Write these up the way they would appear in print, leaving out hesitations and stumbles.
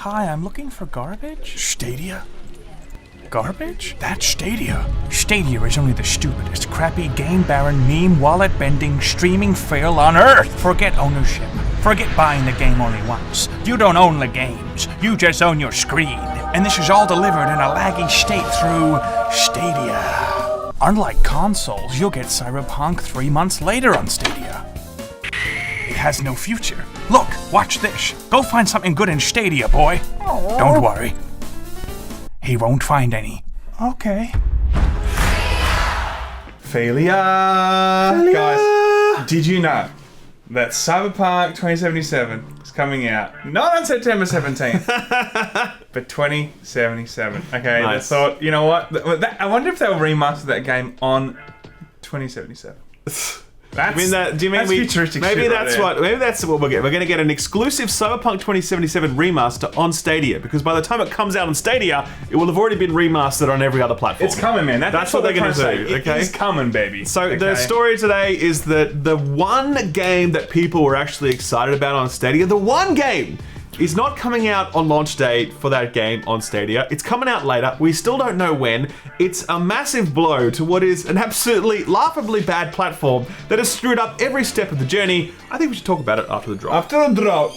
Hi, I'm looking for garbage. Stadia? Garbage? That's Stadia. Stadia is only the stupidest, crappy, game-barren, meme, wallet-bending, streaming fail on Earth. Forget ownership. Forget buying the game only once. You don't own the games. You just own your screen. And this is all delivered in a laggy state through Stadia. Unlike consoles, you'll get Cyberpunk 3 months later on Stadia. It has no future. Look, watch this. Go find something good in Stadia, boy. Aww. Don't worry. He won't find any. Okay. Failure. Guys, did you know that Cyberpunk 2077 is coming out not on September 17th, but 2077? Okay, nice. They thought, you know what? I wonder if they'll remaster that game on 2077. Futuristic maybe shit that's right maybe that's what we'll get. We're going to get an exclusive Cyberpunk 2077 remaster on Stadia, because by the time it comes out on Stadia, it will have already been remastered on every other platform. It's coming, man. That's what they're going to do. Okay? It's coming, baby. So the story today is that the one game that people were actually excited about on Stadia, the one game, is not coming out on launch date for that game on Stadia. It's coming out later. We still don't know when. It's a massive blow to what is an absolutely laughably bad platform that has screwed up every step of the journey. I think we should talk about it after the drop. After the drop.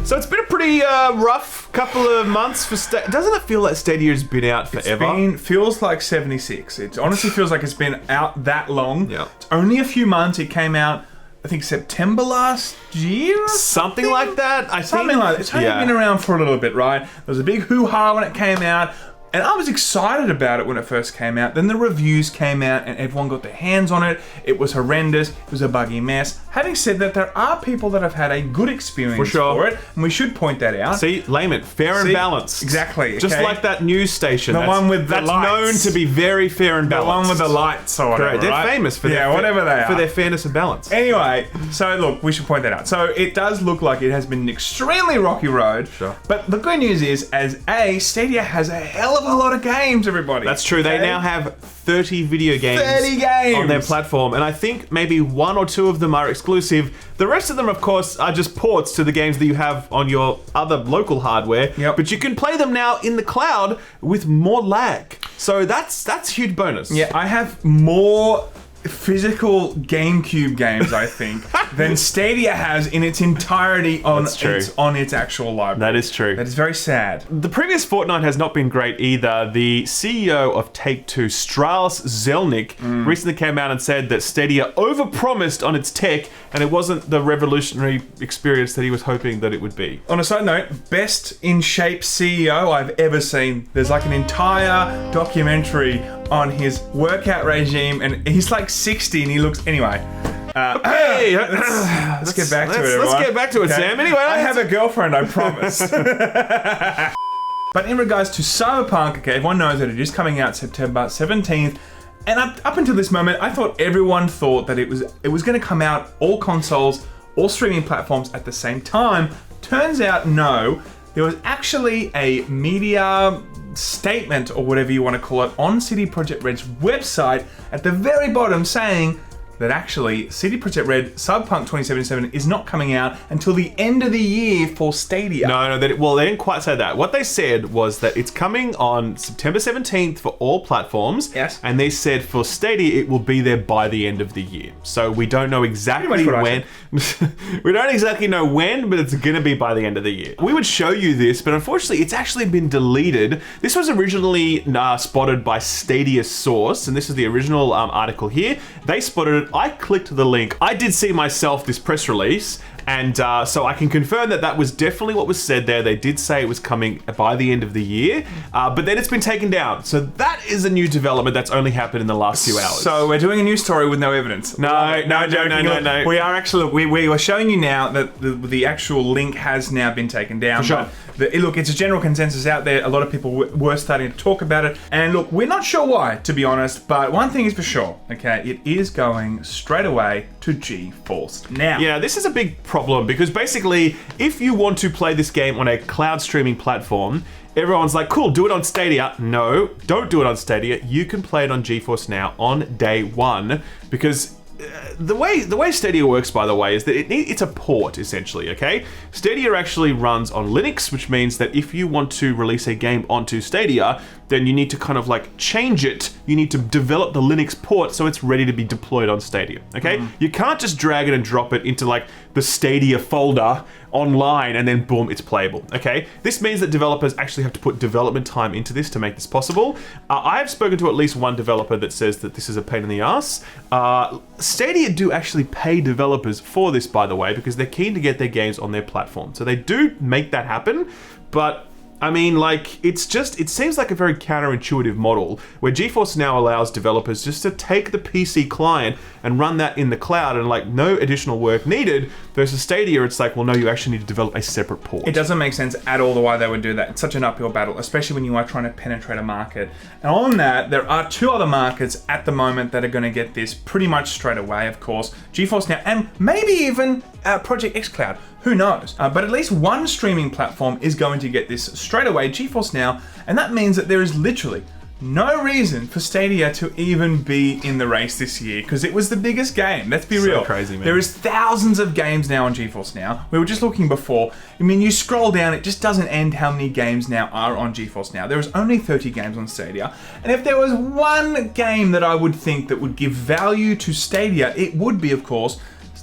So it's been a pretty rough couple of months for Stadia. Doesn't it feel like Stadia has been out forever? Feels like 76. It honestly feels like it's been out that long. Yeah. It's only a few months. It came out, I think, September last year or something like that. Something like that. It's only been around for a little bit, right? There was a big hoo-ha when it came out. And I was excited about it when it first came out. Then the reviews came out and everyone got their hands on it. It was horrendous. It was a buggy mess. Having said that, there are people that have had a good experience for it. And we should point that out. See, Laymen, fair and balanced. Exactly. Just like that news station. The one with the lights. That's known to be very fair and balanced. The one with the lights or whatever, Correct. They're famous for their, whatever they are. For their fairness and balance. Anyway, so look, we should point that out. So it does look like it has been an extremely rocky road. Sure. But the good news is, Stadia has a hell of a lot of games, everybody. That's true. They now have 30 video games, 30 games on their platform, and I think maybe 1 or 2 of them are exclusive. The rest of them, of course, are just ports to the games that you have on your other local hardware. Yep. But you can play them now in the cloud with more lag. So that's a huge bonus. Yeah, I have more physical GameCube games, I think, than Stadia has in its entirety on its actual library. That is true. That is very sad. The previous fortnight has not been great either. The CEO of Take-Two, Strauss Zelnick, recently came out and said that Stadia overpromised on its tech, and it wasn't the revolutionary experience that he was hoping that it would be. On a side note, best in shape CEO I've ever seen. There's like an entire documentary on his workout regime, and he's like 60 and he looks... Anyway. Okay, let's get back to it, everyone. Let's get back to it, Sam. Anyway, I have a girlfriend, I promise. But in regards to Cyberpunk, okay, everyone knows that it is coming out September 17th. And up until this moment, I thought everyone thought that it was going to come out all consoles, all streaming platforms at the same time. Turns out, no. There was actually a media statement, or whatever you want to call it, on CD Projekt Red's website at the very bottom saying that actually CD Projekt Red Cyberpunk 2077 is not coming out until the end of the year for Stadia. No, they didn't quite say that. What they said was that it's coming on September 17th for all platforms. Yes. And they said for Stadia it will be there by the end of the year. So we don't know exactly when. We don't exactly know when, but it's going to be by the end of the year. We would show you this, but unfortunately it's actually been deleted. This was originally spotted by Stadia Source, and this is the original article here. They spotted it. I clicked the link. I did see myself this press release, and so I can confirm that that was definitely what was said there. They did say it was coming by the end of the year, but then it's been taken down. So that is a new development that's only happened in the last few hours. So we're doing a new story with no evidence. No. We are actually, we are showing you now that the actual link has now been taken down. For sure. Look, it's a general consensus out there. A lot of people were starting to talk about it. And look, we're not sure why, to be honest, but one thing is for sure, okay? It is going straight away to GeForce now. Yeah, this is a big problem because basically, if you want to play this game on a cloud streaming platform, everyone's like, cool, do it on Stadia. No, don't do it on Stadia. You can play it on GeForce Now on day one because the way Stadia works, by the way, is that it's a port, essentially, okay? Stadia actually runs on Linux, which means that if you want to release a game onto Stadia, then you need to kind of like change it. You need to develop the Linux port so it's ready to be deployed on Stadia, okay? You can't just drag it and drop it into like the Stadia folder online and then boom, it's playable, okay? This means that developers actually have to put development time into this to make this possible. I have spoken to at least one developer that says that this is a pain in the ass. Stadia do actually pay developers for this, by the way, because they're keen to get their games on their platform. So they do make that happen, but I mean, like, it seems like a very counterintuitive model where GeForce now allows developers just to take the PC client and run that in the cloud and like no additional work needed, versus Stadia, it's like, well, no, you actually need to develop a separate port. It doesn't make sense at all the why they would do that. It's such an uphill battle, especially when you are trying to penetrate a market. And on that, there are two other markets at the moment that are going to get this pretty much straight away, of course. GeForce Now, and maybe even Project xCloud. Who knows? But at least one streaming platform is going to get this straight away, GeForce Now, and that means that there is literally no reason for Stadia to even be in the race this year, because it was the biggest game. Let's be real. Crazy, man. There is thousands of games now on GeForce Now. We were just looking before. I mean, you scroll down, it just doesn't end how many games now are on GeForce Now. There is only 30 games on Stadia. And if there was one game that I would think that would give value to Stadia, it would be, of course,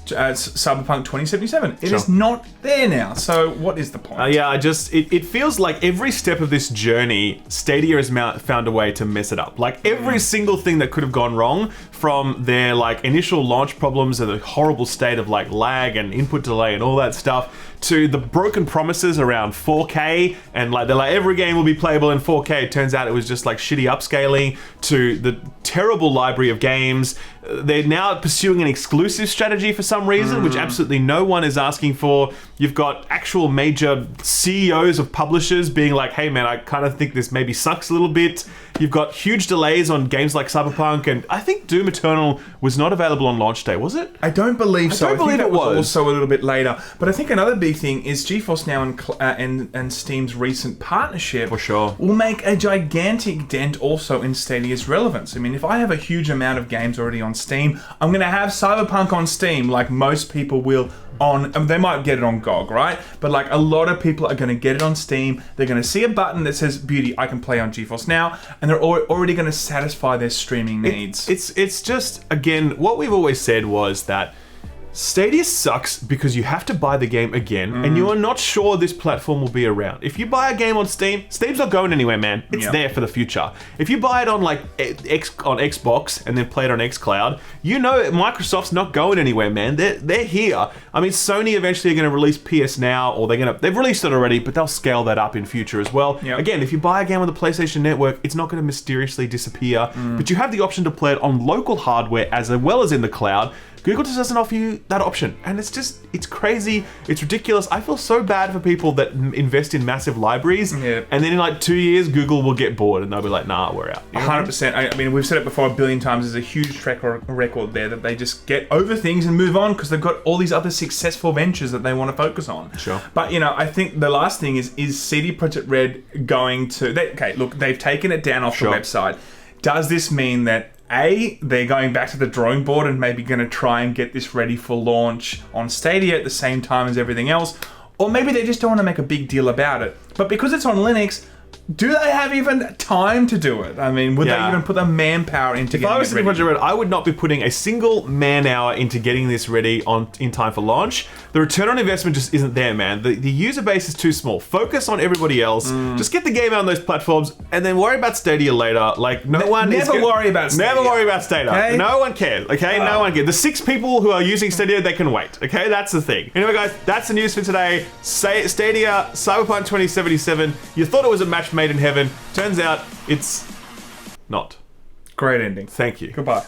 Cyberpunk 2077. It is not there now, so what is the point? Yeah, it feels like every step of this journey, Stadia has found a way to mess it up. Like every single thing that could have gone wrong, from their like initial launch problems and the horrible state of like lag and input delay and all that stuff, to the broken promises around 4K, and like they're like every game will be playable in 4K. It turns out it was just like shitty upscaling, to the terrible library of games. They're now pursuing an exclusive strategy for some reason, which absolutely no one is asking for. You've got actual major CEOs of publishers being like, hey man, I kind of think this maybe sucks a little bit. You've got huge delays on games like Cyberpunk, and I think Doom Eternal was not available on launch day, was it? I don't believe so. I don't believe it was. Also a little bit later. But I think another big thing is GeForce Now and Steam's recent partnership for sure will make a gigantic dent also in Stadia's relevance. I mean, if I have a huge amount of games already on Steam, I'm going to have Cyberpunk on Steam like most people will they might get it on GOG, right? But like a lot of people are going to get it on Steam. They're going to see a button that says, beauty, I can play on GeForce Now, and they're already going to satisfy their streaming needs. It's just, again, what we've always said was that Stadia sucks because you have to buy the game again, and you are not sure this platform will be around. If you buy a game on Steam, Steam's not going anywhere, man. It's there for the future. If you buy it on like on Xbox and then play it on xCloud, you know Microsoft's not going anywhere, man. They're here. I mean, Sony eventually are going to release PS Now, or they've released it already, but they'll scale that up in future as well. Again, if you buy a game on the PlayStation Network, it's not going to mysteriously disappear, but you have the option to play it on local hardware as well as in the cloud. Google just doesn't offer you that option, and it's crazy, it's ridiculous. I feel so bad for people that invest in massive libraries, and then in like 2 years, Google will get bored and they'll be like, nah, we're out. 100%. I mean, we've said it before a billion times, there's a huge track record there that they just get over things and move on because they've got all these other successful ventures that they want to focus on. Sure. But, you know, I think the last thing is CD Projekt Red going to... they've taken it down off the website. Does this mean that they're going back to the drawing board and maybe going to try and get this ready for launch on Stadia at the same time as everything else? Or maybe they just don't want to make a big deal about it. But because it's on Linux, do they have even time to do it? I mean, would they even put the manpower into getting it ready? If I was CD Projekt Red, I would not be putting a single man hour into getting this ready in time for launch. The return on investment just isn't there, man. The user base is too small. Focus on everybody else. Just get the game out on those platforms, and then worry about Stadia later. Like, Never worry about Stadia. Never worry about Stadia. Okay? No one cares, okay? No one cares. The 6 people who are using Stadia, they can wait, okay? That's the thing. Anyway, guys, that's the news for today. Stadia, Cyberpunk 2077. You thought it was a match made in heaven. Turns out it's not. Great ending. Thank you. Goodbye.